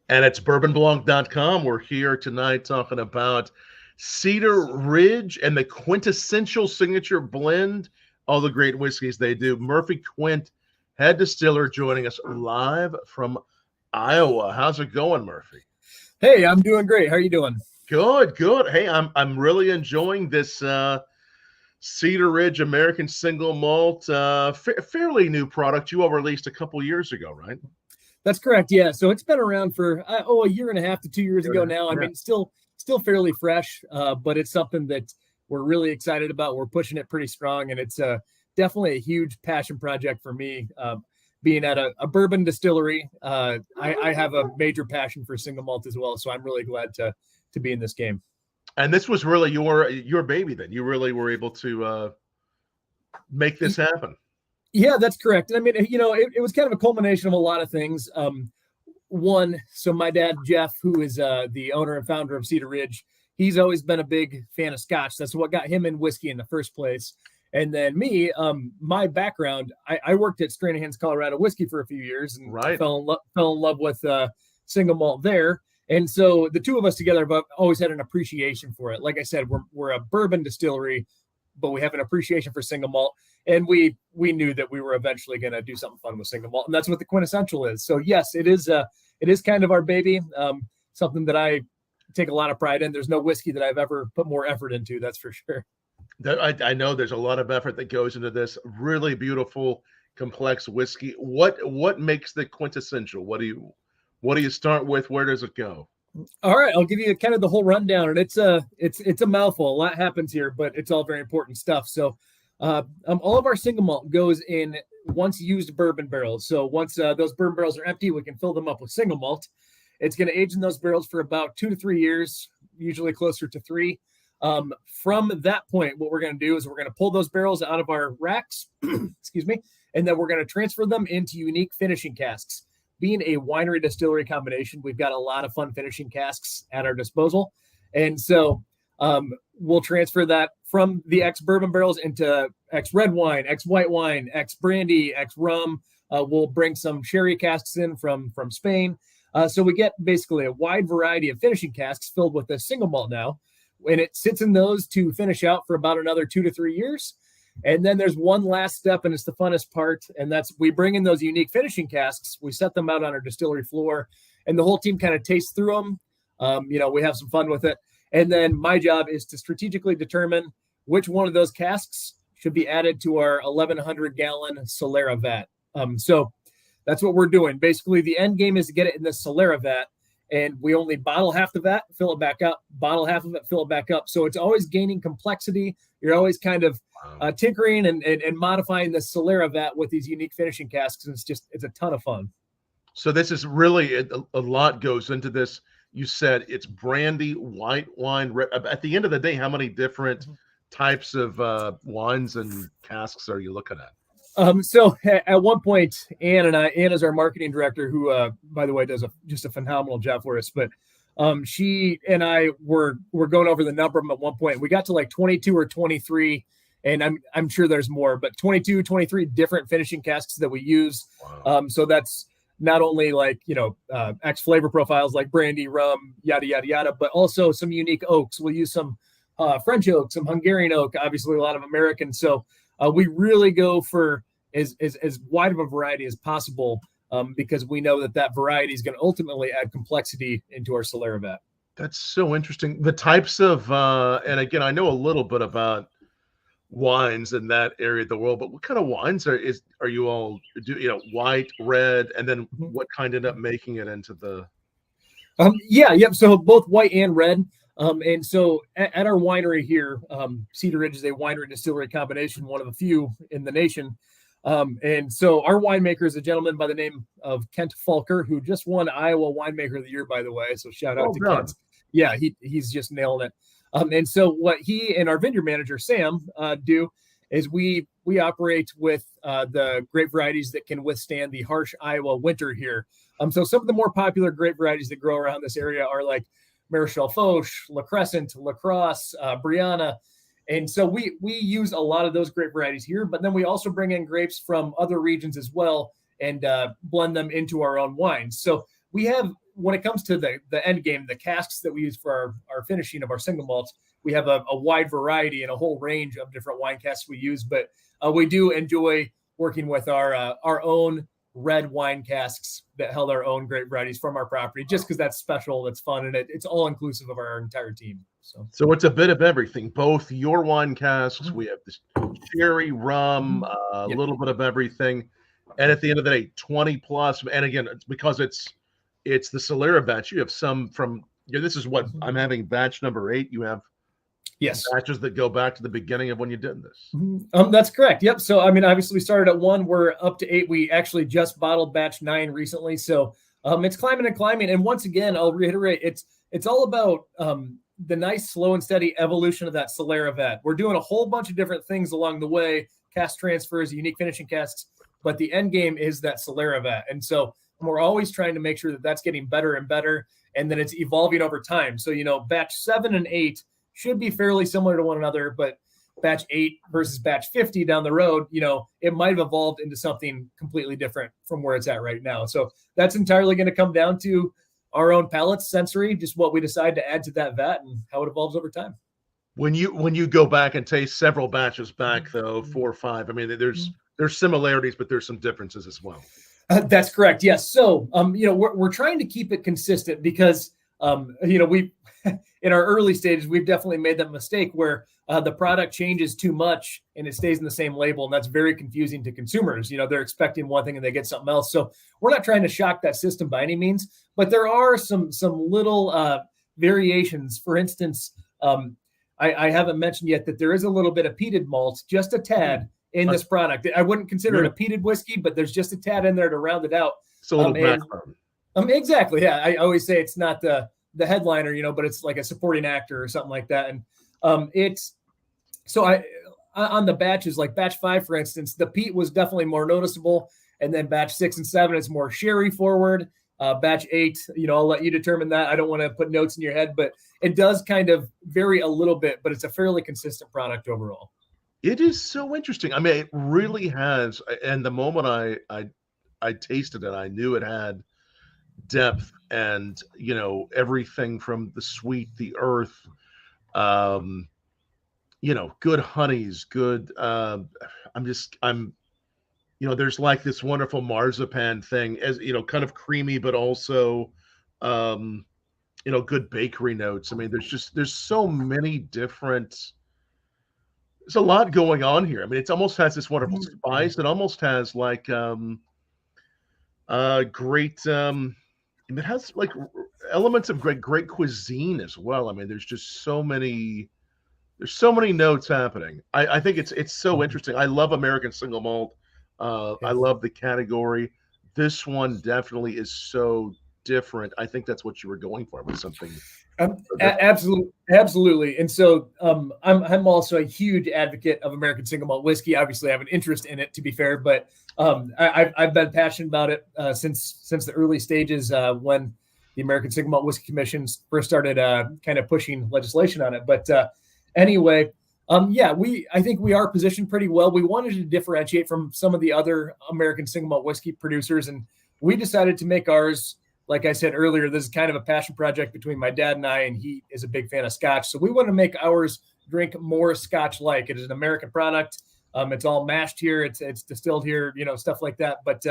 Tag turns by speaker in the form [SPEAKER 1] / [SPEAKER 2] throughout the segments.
[SPEAKER 1] And it's bourbonblanc.com. We're here tonight talking about Cedar Ridge and the quintessential signature blend, all the great whiskeys they do. Murphy Quint, head distiller, joining us live from Iowa. How's it going, Murphy?
[SPEAKER 2] Hey, I'm doing great. How are you doing?
[SPEAKER 1] Good, good. Hey, I'm really enjoying this Cedar Ridge American Single Malt, fairly new product you all released a couple years ago, right?
[SPEAKER 2] That's correct. Yeah. So it's been around for a year and a half to 2 years ago now. I mean, still fairly fresh, but it's something that we're really excited about. We're pushing it pretty strong, and it's definitely a huge passion project for me. Being at a bourbon distillery, I have a major passion for single malt as well. So I'm really glad to be in this game.
[SPEAKER 1] And this was really your baby then. You really were able to make this happen.
[SPEAKER 2] Yeah, that's correct. And I mean, it was kind of a culmination of a lot of things. One, so my dad, Jeff, who is the owner and founder of Cedar Ridge, he's always been a big fan of Scotch. That's what got him in whiskey in the first place. And then me, my background, I worked at Stranahan's Colorado Whiskey for a few years and fell in love with single malt there. And so the two of us together have always had an appreciation for it. Like I said, we're a bourbon distillery, but we have an appreciation for single malt. And we knew that we were eventually going to do something fun with single malt. And that's what the QuintEssential is. So yes, it is kind of our baby, something that I take a lot of pride in. There's no whiskey that I've ever put more effort into. That's for sure.
[SPEAKER 1] I know there's a lot of effort that goes into this really beautiful, complex whiskey. What makes the QuintEssential? What do you start with? Where does it go?
[SPEAKER 2] All right, I'll give you kind of the whole rundown, and it's a mouthful. A lot happens here, but it's all very important stuff. So, all of our single malt goes in once used bourbon barrels. So once those bourbon barrels are empty, we can fill them up with single malt. It's going to age in those barrels for about 2 to 3 years, usually closer to 3. From that point, what we're going to do is we're going to pull those barrels out of our racks, excuse me, and then we're going to transfer them into unique finishing casks. Being a winery distillery combination, we've got a lot of fun finishing casks at our disposal. And so we'll transfer that from the X bourbon barrels into X red wine, X white wine, X brandy, X rum. We'll bring some sherry casks in from Spain. So we get basically a wide variety of finishing casks filled with a single malt now. And it sits in those to finish out for about another 2 to 3 years. And then there's one last step, and it's the funnest part, and that's we bring in those unique finishing casks. We set them out on our distillery floor, and the whole team kind of tastes through them. We have some fun with it. And then my job is to strategically determine which one of those casks should be added to our 1,100-gallon solera vat. So that's what we're doing. Basically, the end game is to get it in the solera vat, and we only bottle half the vat, fill it back up, bottle half of it, fill it back up. So it's always gaining complexity. You're always kind of tinkering and modifying the solera vat with these unique finishing casks. And it's a ton of fun.
[SPEAKER 1] So this is really a lot goes into this. You said it's brandy, white wine. At the end of the day, how many different types of wines and casks are you looking at?
[SPEAKER 2] So at one point, Ann is our marketing director, who, by the way, does just a phenomenal job for us. But she and I were going over the number of them at one point. We got to like 22 or 23, and I'm sure there's more, but 22, 23 different finishing casks that we use. Wow. So that's not only like, X flavor profiles like brandy, rum, yada, yada, yada, but also some unique oaks. We'll use some French oak, some Hungarian oak, obviously a lot of American. So we really go for as wide of a variety as possible because we know that variety is going to ultimately add complexity into our solera vat.
[SPEAKER 1] That's so interesting. The types of, and again, I know a little bit about wines in that area of the world, but what kind of wines are you all do? White, red, and then what kind ended up making it into the?
[SPEAKER 2] So both white and red. And so at our winery here, Cedar Ridge is a winery distillery combination, one of a few in the nation. And so our winemaker is a gentleman by the name of Kent Falker, who just won Iowa Winemaker of the Year, by the way. So shout out to Kent. Yeah, he's just nailing it. And so what he and our vineyard manager, Sam, do is we operate with the grape varieties that can withstand the harsh Iowa winter here. So some of the more popular grape varieties that grow around this area are like Maréchal Foch, La Crescent, La Crosse, Brianna. And so we use a lot of those grape varieties here, but then we also bring in grapes from other regions as well and blend them into our own wines. So we have, when it comes to the end game, the casks that we use for our finishing of our single malts, we have a wide variety and a whole range of different wine casks we use. But we do enjoy working with our own red wine casks that held our own grape varieties from our property, just because that's special, that's fun, and it's all inclusive of our entire team.
[SPEAKER 1] So it's a bit of everything. Both your wine casks, we have this cherry, rum, a little bit of everything, and at the end of the day, 20 plus. And again, it's because it's the Solera batch. You have some from. This is what I'm having batch number 8. You have batches that go back to the beginning of when you did this.
[SPEAKER 2] That's correct. Yep. So I mean, obviously we started at 1. We're up to 8. We actually just bottled batch 9 recently. So it's climbing and climbing. And once again, I'll reiterate, it's all about the nice, slow and steady evolution of that Solera vat. We're doing a whole bunch of different things along the way, cask transfers, unique finishing casks, but the end game is that Solera vat. And so we're always trying to make sure that that's getting better and better, and then it's evolving over time. So, batch 7 and 8 should be fairly similar to one another, but batch 8 versus batch 50 down the road, it might have evolved into something completely different from where it's at right now. So that's entirely going to come down to our own palates, sensory, just what we decide to add to that vat and how it evolves over time.
[SPEAKER 1] When you go back and taste several batches back, though, 4 or 5, I mean, there's similarities, but there's some differences as well.
[SPEAKER 2] That's correct. Yes. So, we're trying to keep it consistent because, we in our early stages, we've definitely made that mistake where the product changes too much and it stays in the same label. And that's very confusing to consumers. They're expecting one thing and they get something else. So we're not trying to shock that system by any means, but there are some little variations. For instance, I haven't mentioned yet that there is a little bit of peated malt, just a tad in this product. I wouldn't consider it a peated whiskey, but there's just a tad in there to round it out.
[SPEAKER 1] It's a little backbone.
[SPEAKER 2] Exactly. Yeah. I always say it's not the headliner, but it's like a supporting actor or something like that. And on the batches, like batch 5, for instance, the peat was definitely more noticeable. And then batch 6 and 7, it's more sherry forward. Batch 8, I'll let you determine that. I don't want to put notes in your head, but it does kind of vary a little bit, but it's a fairly consistent product overall.
[SPEAKER 1] It is so interesting. I mean, it really has. And the moment I tasted it, I knew it had depth and, everything from the sweet, the earth, good honeys, good. There's like this wonderful marzipan thing, as kind of creamy, but also, good bakery notes. I mean, there's so many different. There's a lot going on here. I mean, it almost has this wonderful spice. It almost has like great. It has like elements of great cuisine as well. I mean, there's just so many. There's so many notes happening. I think it's so interesting. I love American single malt. I love the category. This one definitely is so different. I think that's what you were going for with something.
[SPEAKER 2] Absolutely. And so I'm also a huge advocate of American single malt whiskey. Obviously, I have an interest in it, to be fair, but I've been passionate about it since the early stages when the American Single Malt Whiskey Commission first started kind of pushing legislation on it. But anyway, I think we are positioned pretty well. We wanted to differentiate from some of the other American single malt whiskey producers, and we decided to make ours. Like I said earlier, this is kind of a passion project between my dad and I, and he is a big fan of Scotch. So we want to make ours drink more Scotch-like. It is an American product. It's all mashed here. It's distilled here, stuff like that. But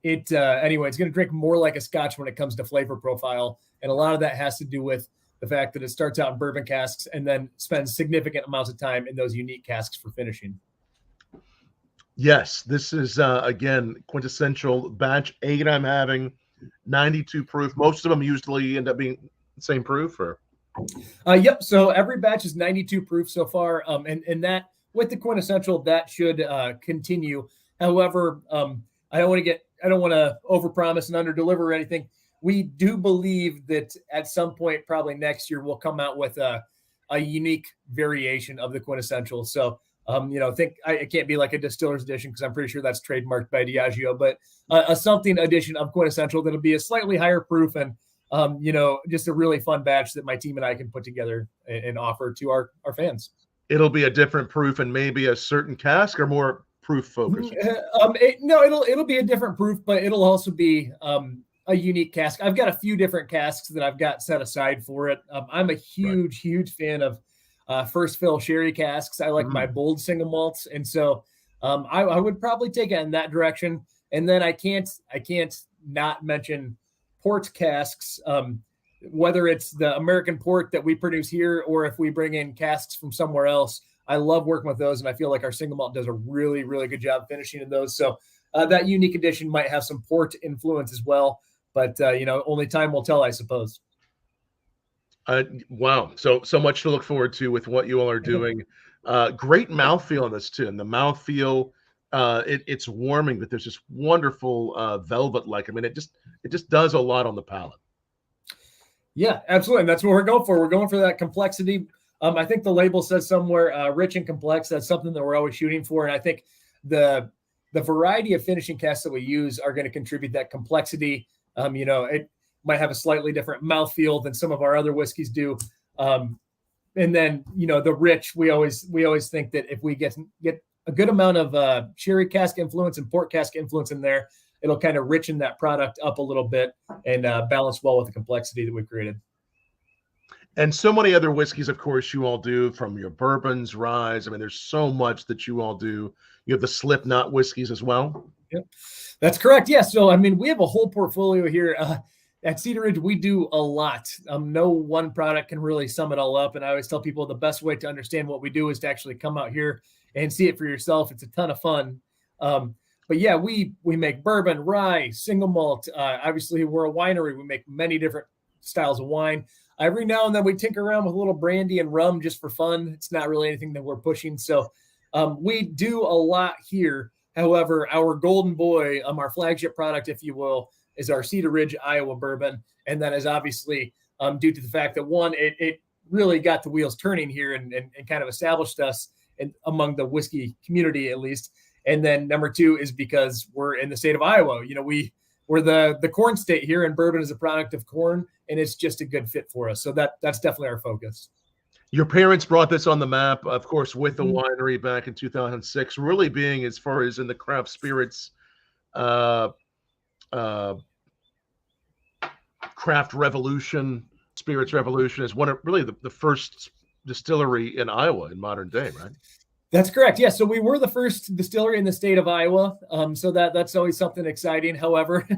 [SPEAKER 2] anyway, it's going to drink more like a Scotch when it comes to flavor profile. And a lot of that has to do with the fact that it starts out in bourbon casks and then spends significant amounts of time in those unique casks for finishing.
[SPEAKER 1] Yes, this is, again, quintessential batch 8 I'm having, 92 proof. Most of them usually end up being the same proof, or?
[SPEAKER 2] Yep. So every batch is 92 proof so far. And that, with the quintessential, that should continue. However, I don't want to overpromise and underdeliver or anything. We do believe that at some point, probably next year, we'll come out with a unique variation of the quintessential. So, think it can't be like a distiller's edition because I'm pretty sure that's trademarked by Diageo, but a something edition of quintessential that'll be a slightly higher proof and, just a really fun batch that my team and I can put together and offer to our fans.
[SPEAKER 1] It'll be a different proof and maybe a certain cask or more proof focus?
[SPEAKER 2] No, it'll be a different proof, but it'll also be a unique cask. I've got a few different casks that I've got set aside for it. I'm a huge fan of first fill sherry casks. I like my bold single malts, and so I would probably take it in that direction. And then I can't not mention port casks. Whether it's the American port that we produce here or if we bring in casks from somewhere else, I love working with those, and I feel like our single malt does a really good job finishing in those. So that unique edition might have some port influence as well, but only time will tell, I suppose.
[SPEAKER 1] Wow, so much to look forward to with what you all are doing. Great mouthfeel on this too, and the mouthfeel, it's warming, but there's this wonderful velvet-like. I mean, it just does a lot on the palate.
[SPEAKER 2] Yeah, absolutely. And that's what we're going for. We're going for that complexity. I think the label says somewhere rich and complex. That's something that we're always shooting for. And I think the variety of finishing casks that we use are going to contribute that complexity. It might have a slightly different mouthfeel than some of our other whiskeys do. And then, the rich, we always think that if we get a good amount of sherry cask influence and port cask influence in there, it'll kind of richen that product up a little bit and balance well with the complexity that we've created.
[SPEAKER 1] And so many other whiskeys, of course, you all do, from your bourbons, ryes. I mean, there's so much that you all do. You have the Slipknot whiskeys as well.
[SPEAKER 2] Yep, that's correct. Yeah. So, I mean, we have a whole portfolio here at Cedar Ridge. We do a lot. No one product can really sum it all up. And I always tell people the best way to understand what we do is to actually come out here and see it for yourself. It's a ton of fun. But yeah, we make bourbon, rye, single malt. Obviously, we're a winery. We make many different styles of wine. Every now and then we tinker around with a little brandy and rum just for fun. It's not really anything that we're pushing. So we do a lot here. However, our golden boy, our flagship product, if you will, is our Cedar Ridge, Iowa bourbon. And that is obviously due to the fact that, one, it really got the wheels turning here and kind of established us among the whiskey community, at least. And then number two is because we're in the state of Iowa. We're the corn state here, and bourbon is a product of corn, and it's just a good fit for us. So that's definitely our focus.
[SPEAKER 1] Your parents brought this on the map, of course, with the winery back in 2006, really being, as far as in the craft spirits, craft revolution, spirits revolution, is one of really the first distillery in Iowa in modern day, right?
[SPEAKER 2] That's correct. Yeah. So we were the first distillery in the state of Iowa. So that's always something exciting. However,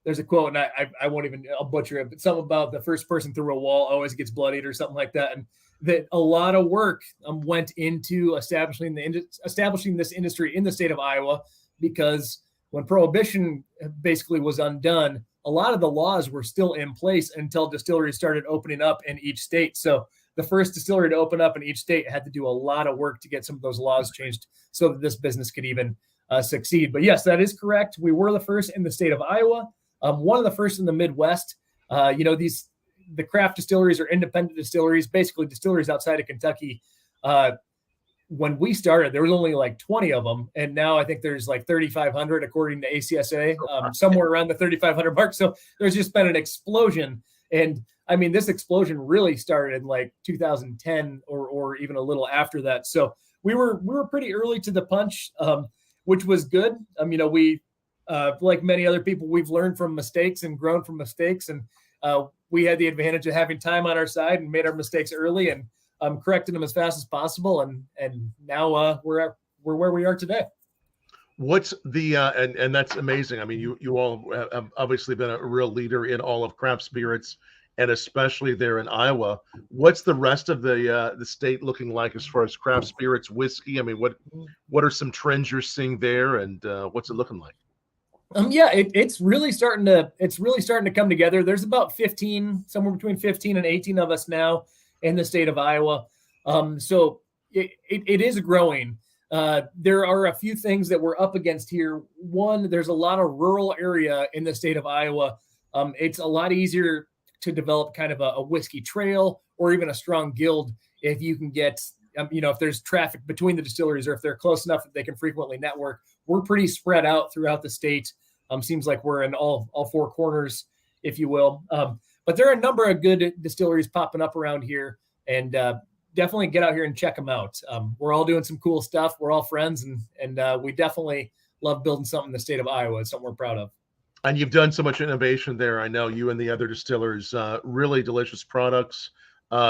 [SPEAKER 2] there's a quote, and I won't even, I'll butcher it, but something about the first person through a wall always gets bloodied or something like that. And that a lot of work went into establishing this industry in the state of Iowa, because when Prohibition basically was undone, a lot of the laws were still in place until distilleries started opening up in each state. So the first distillery to open up in each state had to do a lot of work to get some of those laws changed so that this business could even succeed. But yes, that is correct. We were the first in the state of Iowa, one of the first in the Midwest. The craft distilleries are independent distilleries, basically distilleries outside of Kentucky. When we started, there was only like 20 of them. And now I think there's like 3,500, according to ACSA, somewhere around the 3,500 mark. So there's just been an explosion. And I mean, this explosion really started in like 2010 or even a little after that. So we were pretty early to the punch, which was good. We, like many other people, we've learned from mistakes and grown from mistakes. And we had the advantage of having time on our side and made our mistakes early and corrected them as fast as possible. And now we're where we are today.
[SPEAKER 1] What's the and that's amazing. I mean, you all have obviously been a real leader in all of craft spirits, and especially there in Iowa. What's the rest of the state looking like as far as craft spirits, whiskey? I mean, what are some trends you're seeing there, and what's it looking like?
[SPEAKER 2] It's really starting to come together. There's about 15, somewhere between 15 and 18 of us now in the state of Iowa. So it is growing. There are a few things that we're up against here. One, there's a lot of rural area in the state of Iowa. It's a lot easier to develop kind of a whiskey trail or even a strong guild if you can get, if there's traffic between the distilleries or if they're close enough that they can frequently network. We're pretty spread out throughout the state. Seems like we're in all four corners, if you will. But there are a number of good distilleries popping up around here. And definitely get out here and check them out. We're all doing some cool stuff. We're all friends, and we definitely love building something in the state of Iowa. It's something we're proud of.
[SPEAKER 1] And you've done so much innovation there. I know you and the other distillers, really delicious products.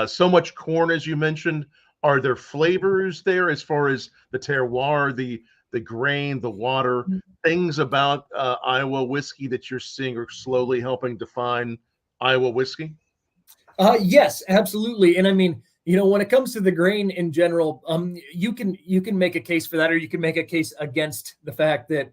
[SPEAKER 1] So much corn, as you mentioned. Are there flavors there as far as the terroir, the grain, the water, things about Iowa whiskey that you're seeing are slowly helping define Iowa whiskey?
[SPEAKER 2] Yes, absolutely. And I mean, when it comes to the grain in general, you can make a case for that, or you can make a case against the fact that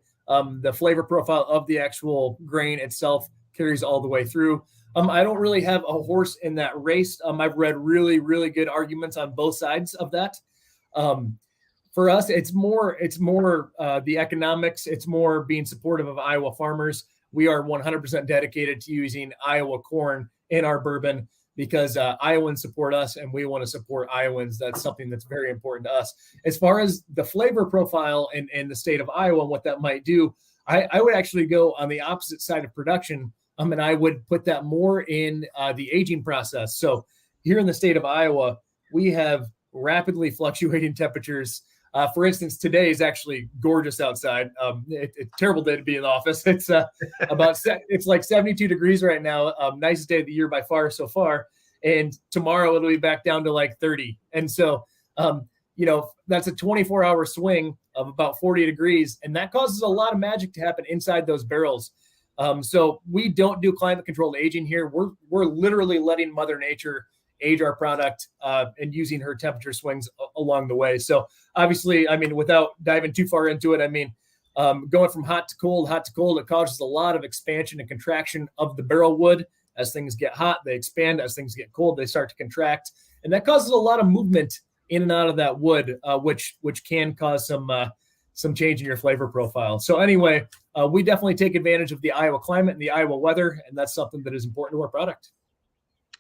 [SPEAKER 2] the flavor profile of the actual grain itself carries all the way through. I don't really have a horse in that race. I've read really, really good arguments on both sides of that. For us, it's more the economics. It's more being supportive of Iowa farmers. We are 100% dedicated to using Iowa corn in our bourbon because Iowans support us and we want to support Iowans. That's something that's very important to us. As far as the flavor profile in the state of Iowa and what that might do, I would actually go on the opposite side of production. And I would put that more in the aging process. So here in the state of Iowa, we have rapidly fluctuating temperatures. For instance, today is actually gorgeous outside. It's a terrible day to be in the office. It's it's like 72 degrees right now. Nicest day of the year by far so far. And tomorrow it'll be back down to like 30. And so, that's a 24-hour swing of about 40 degrees. And that causes a lot of magic to happen inside those barrels. So we don't do climate controlled aging here. We're literally letting Mother Nature age our product and using her temperature swings along the way. So obviously, I mean, without diving too far into it, I mean, going from hot to cold, it causes a lot of expansion and contraction of the barrel wood. As things get hot, they expand. As things get cold, they start to contract. And that causes a lot of movement in and out of that wood, which can cause some change in your flavor profile. So anyway, we definitely take advantage of the Iowa climate and the Iowa weather, and that's something that is important to our product.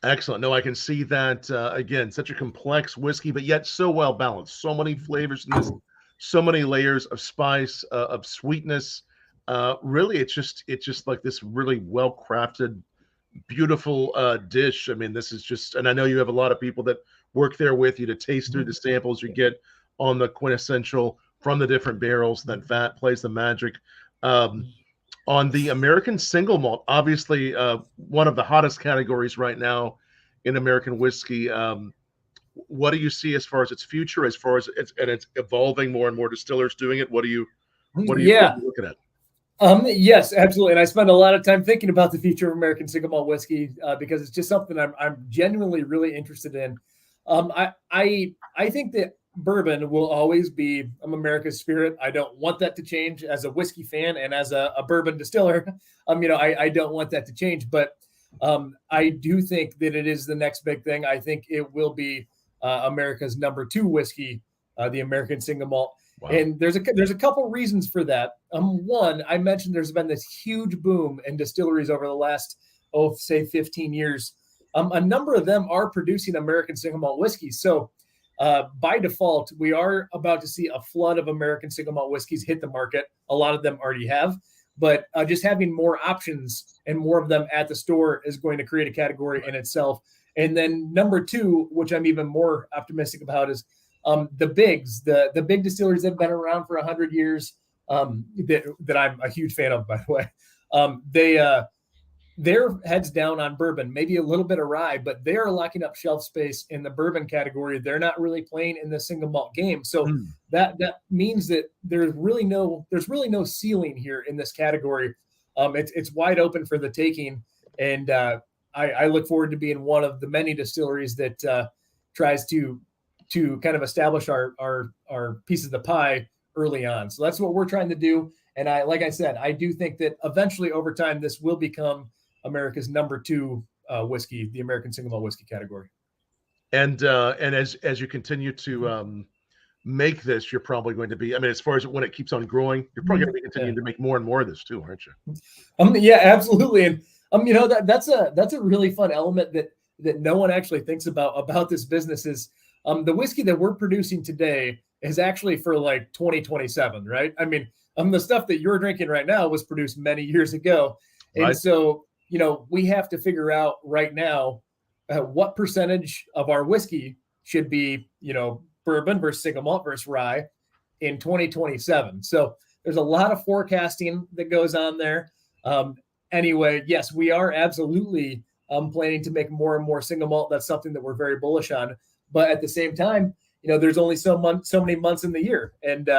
[SPEAKER 1] Excellent. No, I can see that. Again, such a complex whiskey, but yet so well balanced. So many flavors in this, so many layers of spice, of sweetness. Really, it's just like this really well crafted, beautiful dish. I mean, this is just, and I know you have a lot of people that work there with you to taste through the samples you get on the QuintEssential from the different barrels. That vat plays the magic. On the American single malt, obviously one of the hottest categories right now in American whiskey. What do you see as far as its future, as far as it's evolving, more and more distillers doing it? What are you looking at?
[SPEAKER 2] Yes, absolutely. And I spend a lot of time thinking about the future of American single malt whiskey because it's just something I'm genuinely really interested in. I think that bourbon will always be America's spirit. I don't want that to change as a whiskey fan and as a bourbon distiller. I don't want that to change, but I do think that it is the next big thing. I think it will be America's number 2 whiskey, the American single malt. Wow. And there's a couple reasons for that. One, I mentioned there's been this huge boom in distilleries over the last, say 15 years. A number of them are producing American single malt whiskey. So by default, we are about to see a flood of American single malt whiskeys hit the market. A lot of them already have, but just having more options and more of them at the store is going to create a category in itself. And then number 2, which I'm even more optimistic about, is the bigs, the big distilleries that have been around for 100 years, that I'm a huge fan of, by the way. They're heads down on bourbon, maybe a little bit of rye, but they are locking up shelf space in the bourbon category. They're not really playing in the single malt game. So that means that there's really no ceiling here in this category. It's wide open for the taking. And I look forward to being one of the many distilleries that tries to kind of establish our piece of the pie early on. So that's what we're trying to do. And like I said, I do think that eventually over time, this will become America's number 2 whiskey, the American single malt whiskey category.
[SPEAKER 1] And as you continue to make this, you're probably going to be, I mean, as far as when it keeps on growing, you're probably going to be continuing to make more and more of this too, aren't you?
[SPEAKER 2] Yeah, absolutely. And that's a really fun element that no one actually thinks about this business is the whiskey that we're producing today is actually for like 2027, right? I mean, the stuff that you're drinking right now was produced many years ago. And right. So, we have to figure out right now what percentage of our whiskey should be, bourbon versus single malt versus rye in 2027. So there's a lot of forecasting that goes on there. Anyway, yes, we are absolutely planning to make more and more single malt. That's something that we're very bullish on. But at the same time, there's only so many months in the year, and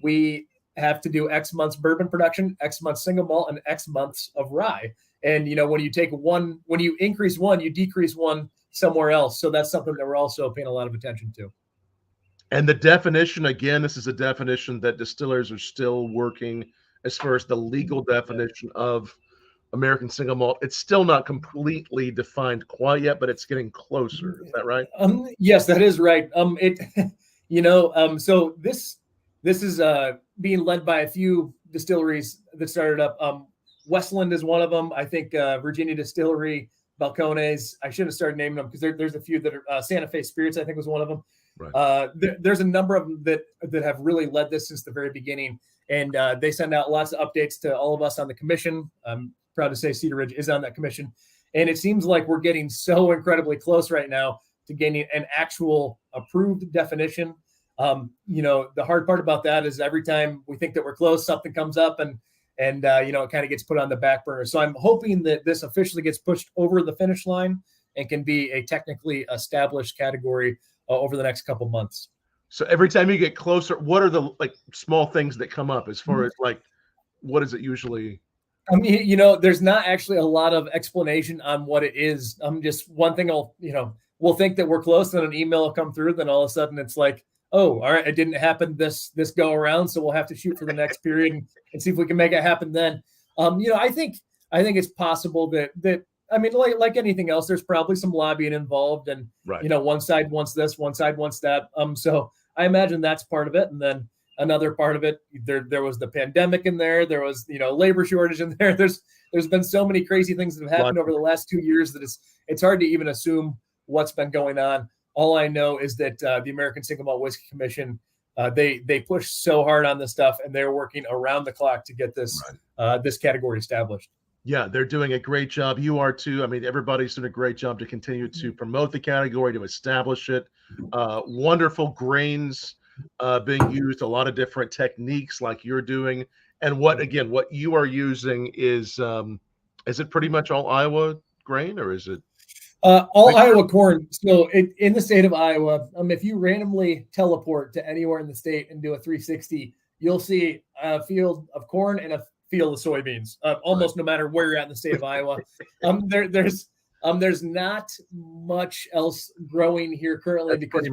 [SPEAKER 2] we have to do X months bourbon production, X months single malt, and X months of rye. And when you increase one, you decrease one somewhere else. So that's something that we're also paying a lot of attention to.
[SPEAKER 1] And the definition, again, this is a definition that distillers are still working as far as the legal definition of American single malt. It's still not completely defined quite yet, but it's getting closer. Is that right?
[SPEAKER 2] Yes, that is right. So this is being led by a few distilleries that started up. Westland is one of them. I think Virginia Distillery, Balcones. I should have started naming them because there's a few that are Santa Fe Spirits, I think, was one of them. Right. There's a number of them that have really led this since the very beginning, and they send out lots of updates to all of us on the commission. I'm proud to say Cedar Ridge is on that commission, and it seems like we're getting so incredibly close right now to getting an actual approved definition. The hard part about that is every time we think that we're close, something comes up and it kind of gets put on the back burner. So I'm hoping that this officially gets pushed over the finish line and can be a technically established category over the next couple months.
[SPEAKER 1] So every time you get closer, what are the small things that come up as far as what is it usually?
[SPEAKER 2] I mean, there's not actually a lot of explanation on what it is. Just one thing we'll think that we're close, then an email will come through, then all of a sudden it's like, oh, all right, it didn't happen this go around, so we'll have to shoot for the next period and see if we can make it happen then. I think it's possible that I mean, like anything else, there's probably some lobbying involved, and right. One side wants this, one side wants that. So I imagine that's part of it, and then another part of it, there was the pandemic in there. There was labor shortage in there. There's been so many crazy things that have happened over the last 2 years that it's hard to even assume what's been going on. All I know is that the American Single Malt Whiskey Commission, they push so hard on this stuff, and they're working around the clock to get this this category established.
[SPEAKER 1] Yeah, they're doing a great job. You are too. I mean, everybody's doing a great job to continue to promote the category, to establish it. Wonderful grains being used, a lot of different techniques like you're doing. And what you are using is it pretty much all Iowa grain, or is it?
[SPEAKER 2] All Iowa corn. So in the state of Iowa, if you randomly teleport to anywhere in the state and do a 360, you'll see a field of corn and a field of soybeans, almost no matter where you're at in the state of Iowa. There's not much else growing here currently because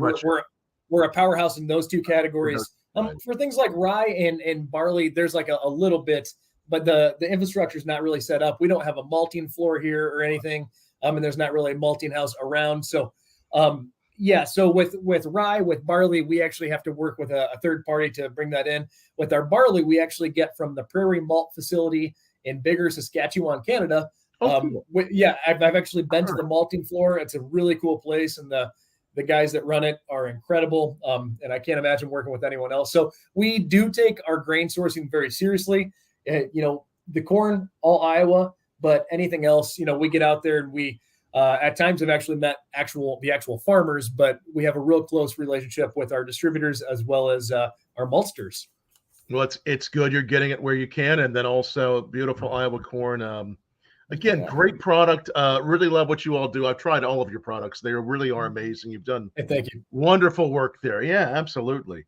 [SPEAKER 2] we're a powerhouse in those two categories. For things like rye and barley, there's like a little bit, but the infrastructure is not really set up. We don't have a malting floor here or anything. And there's not really a malting house around. So, so with rye, with barley, we actually have to work with a third party to bring that in. With our barley, we actually get from the Prairie Malt facility in Bigger, Saskatchewan, Canada. Cool. I've actually been to the malting floor. It's a really cool place, and the guys that run it are incredible. And I can't imagine working with anyone else. So we do take our grain sourcing very seriously. The corn, all Iowa. But anything else, we get out there and we at times have actually met the actual farmers, but we have a real close relationship with our distributors as well as our maltsters.
[SPEAKER 1] Well, it's good you're getting it where you can, and then also beautiful Iowa corn. Great product. Really love what you all do. I've tried all of your products. They really are amazing. You've done
[SPEAKER 2] thank you.
[SPEAKER 1] Wonderful work there. Yeah, absolutely.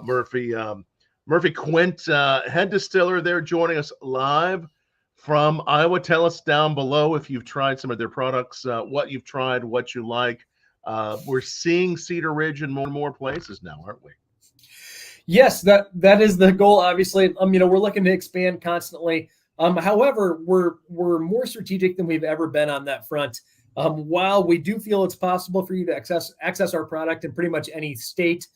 [SPEAKER 1] Murphy Quint, head distiller there, joining us live from Iowa. Tell us down below if you've tried some of their products, what you've tried, what you like. We're seeing Cedar Ridge in more and more places now, aren't we?
[SPEAKER 2] Yes, that is the goal. Obviously, we're looking to expand constantly. However, we're more strategic than we've ever been on that front. While we do feel it's possible for you to access our product in pretty much any state,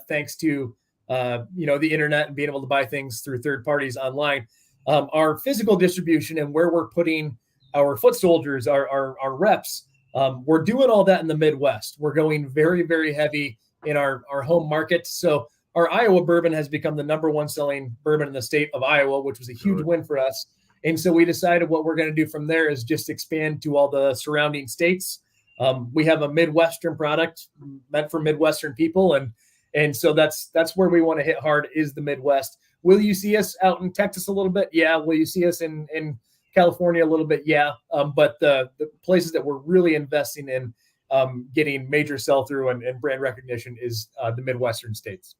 [SPEAKER 2] thanks to the internet and being able to buy things through third parties online. Our physical distribution and where we're putting our foot soldiers, our reps, we're doing all that in the Midwest. We're going very, very heavy in our home market. So our Iowa bourbon has become the number one selling bourbon in the state of Iowa, which was a huge win for us. And so we decided what we're going to do from there is just expand to all the surrounding states. We have a Midwestern product meant for Midwestern people, and so that's where we want to hit hard, is the Midwest. Will you see us out in Texas a little bit? Yeah. Will you see us in California a little bit? Yeah. But the places that we're really investing in getting major sell-through and brand recognition is the Midwestern states.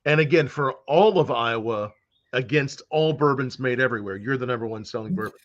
[SPEAKER 1] And again, for all of Iowa, against all bourbons made everywhere, you're the number one selling bourbon.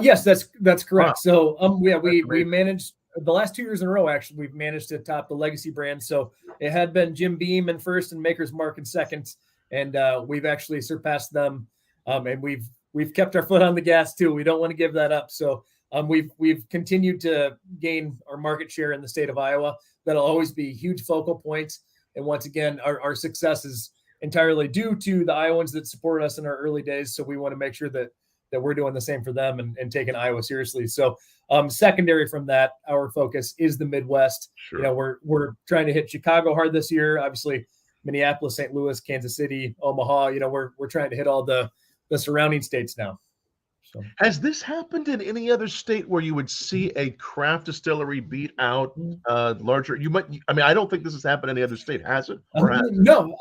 [SPEAKER 2] Yes, that's correct.
[SPEAKER 1] Wow.
[SPEAKER 2] So we managed the last 2 years in a row. Actually, we've managed to top the legacy brand. So it had been Jim Beam in first and Maker's Mark in second, and we've actually surpassed them. And we've kept our foot on the gas too. We don't want to give that up. So we've continued to gain our market share in the state of Iowa. That'll always be huge focal points. And once again, our success is entirely due to the Iowans that supported us in our early days. So we want to make sure that we're doing the same for them and taking Iowa seriously. So secondary from that, our focus is the Midwest.
[SPEAKER 1] Sure.
[SPEAKER 2] You know, we're trying to hit Chicago hard this year. Obviously, Minneapolis, St. Louis, Kansas City, Omaha. You know, we're trying to hit all the surrounding states now. So
[SPEAKER 1] has this happened in any other state where you would see a craft distillery beat out larger? I don't think this has happened in any other state, has it?
[SPEAKER 2] No.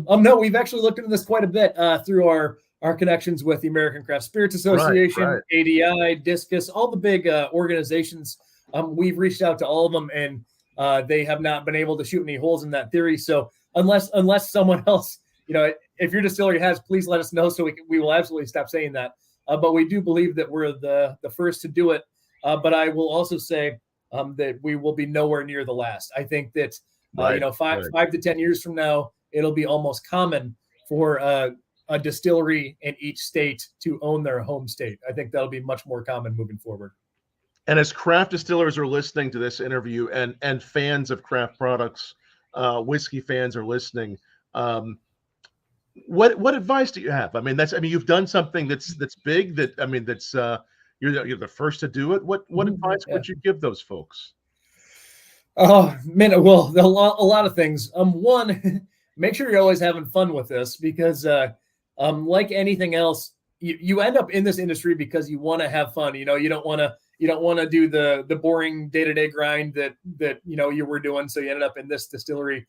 [SPEAKER 2] No, we've actually looked into this quite a bit through our connections with the American Craft Spirits Association, right. ADI, Discus, all the big organizations. We've reached out to all of them, and they have not been able to shoot any holes in that theory. So unless someone else, you know, if your distillery has, please let us know so we will absolutely stop saying that. But we do believe that we're the first to do it. But I will also say that we will be nowhere near the last. I think that, five to 10 years from now, it'll be almost common for a distillery in each state to own their home state. I think that'll be much more common moving forward.
[SPEAKER 1] And as craft distillers are listening to this interview and fans of craft products, whiskey fans are listening, what advice do you have? You've done something that's big, you're the first to do it. What advice would you give those folks?
[SPEAKER 2] Oh man, well, a lot of things. One, make sure you're always having fun with this, because like anything else, you end up in this industry because you want to have fun. You know, you don't want to do the boring day-to-day grind that you were doing. So you ended up in this distillery.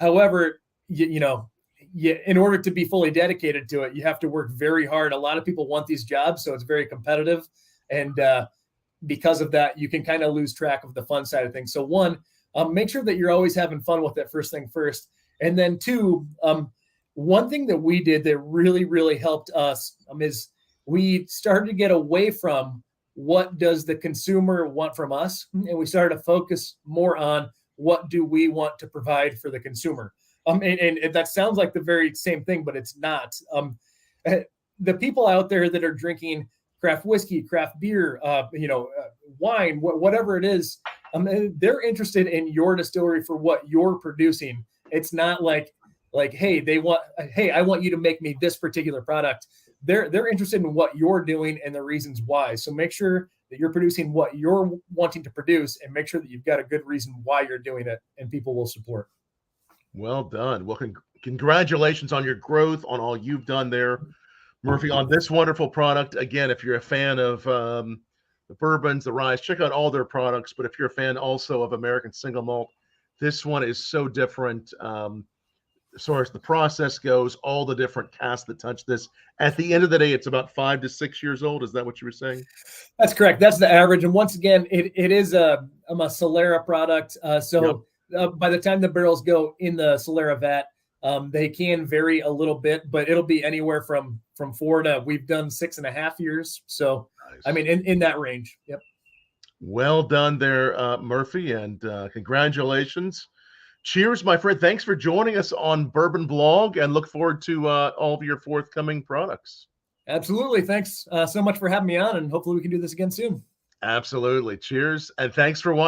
[SPEAKER 2] However, in order to be fully dedicated to it, you have to work very hard. A lot of people want these jobs, so it's very competitive. And because of that, you can kind of lose track of the fun side of things. So one, make sure that you're always having fun with it first thing first. And then two, one thing that we did that really, really helped us is we started to get away from what does the consumer want from us, and we started to focus more on what do we want to provide for the consumer. And that sounds like the very same thing, but it's not. The people out there that are drinking craft whiskey, craft beer, wine, whatever it is, they're interested in your distillery for what you're producing. It's not like, hey, I want you to make me this particular product. They're interested in what you're doing and the reasons why. So make sure that you're producing what you're wanting to produce, and make sure that you've got a good reason why you're doing it, and people will support.
[SPEAKER 1] Well done. Well, congratulations on your growth, on all you've done there, Murphy, on this wonderful product. Again, if you're a fan of the bourbons, the rye, check out all their products. But if you're a fan also of American Single Malt, this one is so different as far as the process goes, all the different casks that touch this. At the end of the day, it's about 5 to 6 years old. Is that what you were saying?
[SPEAKER 2] That's correct. That's the average. And once again, it is a solera product. By the time the barrels go in the solera vat, they can vary a little bit, but it'll be anywhere from 4 to, we've done 6.5 years. So, nice. In that range. Yep.
[SPEAKER 1] Well done there, Murphy, and congratulations. Cheers, my friend. Thanks for joining us on Bourbon Blog, and look forward to all of your forthcoming products.
[SPEAKER 2] Absolutely. Thanks so much for having me on, and hopefully we can do this again soon.
[SPEAKER 1] Absolutely. Cheers. And thanks for watching.